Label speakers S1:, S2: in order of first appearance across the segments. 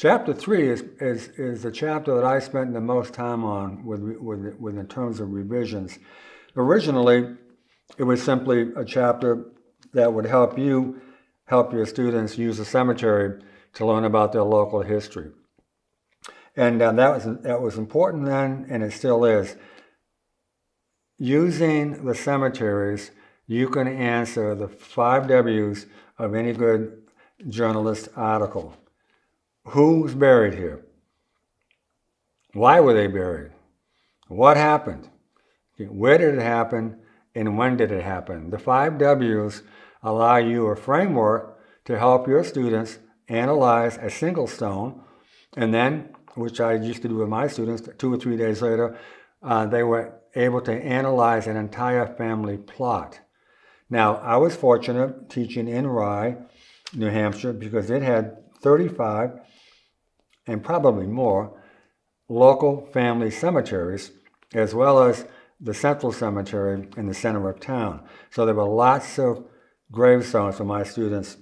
S1: Chapter 3 is the chapter that I spent the most time on with in terms of revisions. Originally, it was simply a chapter that would help your students use the cemetery to learn about their local history. And that was important then, and it still is. Using the cemeteries, you can answer the 5 W's of any good journalist article. Who's buried here? Why were they buried? What happened? Where did it happen? And when did it happen? The 5 W's allow you a framework to help your students analyze a single stone, and then, which I used to do with my students, 2 or 3 days later, they were able to analyze an entire family plot. Now, I was fortunate teaching in Rye, New Hampshire, because it had 35 and probably more local family cemeteries, as well as the central cemetery in the center of town. So there were lots of gravestones for my students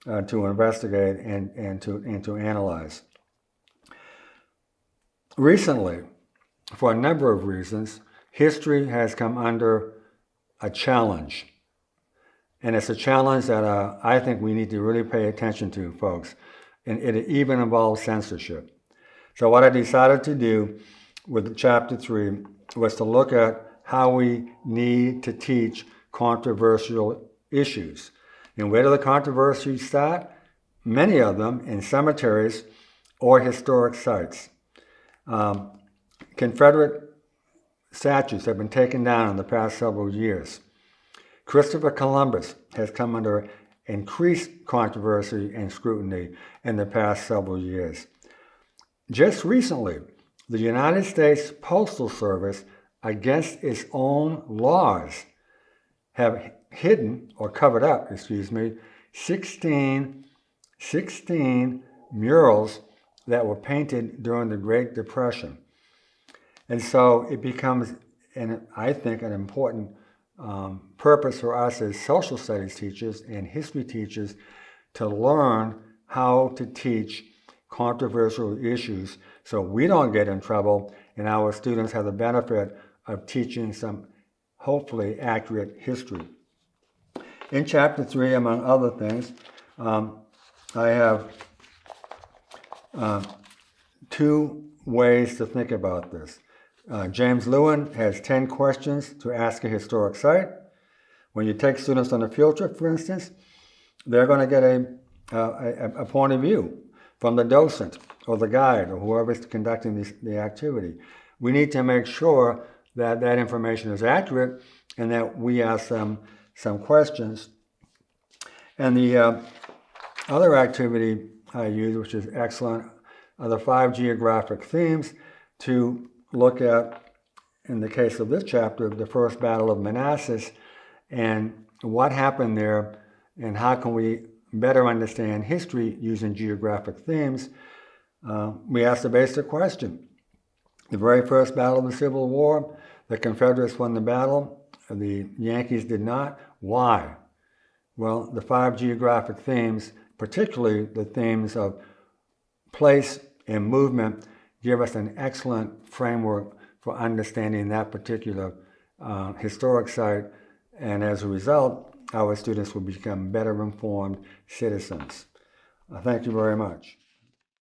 S1: to investigate and to analyze. Recently, for a number of reasons, history has come under a challenge. And it's a challenge that I think we need to really pay attention to, folks. And it even involves censorship. So what I decided to do with chapter 3 was to look at how we need to teach controversial issues. And where do the controversies start? Many of them in cemeteries or historic sites. Confederate statues have been taken down in the past several years. Christopher Columbus has come under increased controversy and scrutiny in the past several years. Just recently, the United States Postal Service, against its own laws, have hidden, or covered up, 16 murals that were painted during the Great Depression. And so it becomes, I think, an important purpose for us as social studies teachers and history teachers to learn how to teach controversial issues so we don't get in trouble and our students have the benefit of teaching some hopefully accurate history. In chapter 3, among other things, I have 2 ways to think about this. James Lewin has 10 questions to ask a historic site. When you take students on a field trip, for instance, they're going to get a point of view from the docent or the guide or whoever is conducting the activity. We need to make sure that that information is accurate and that we ask them some questions. And the other activity I use, which is excellent, are the 5 geographic themes to look at, in the case of this chapter, the First Battle of Manassas and what happened there and how can we better understand history using geographic themes. We asked the basic question. The very first battle of the Civil War, the Confederates won the battle, the Yankees did not. Why? Well, the 5 geographic themes, particularly the themes of place and movement, give us an excellent framework for understanding that particular historic site. And as a result, our students will become better informed citizens. Thank you very much.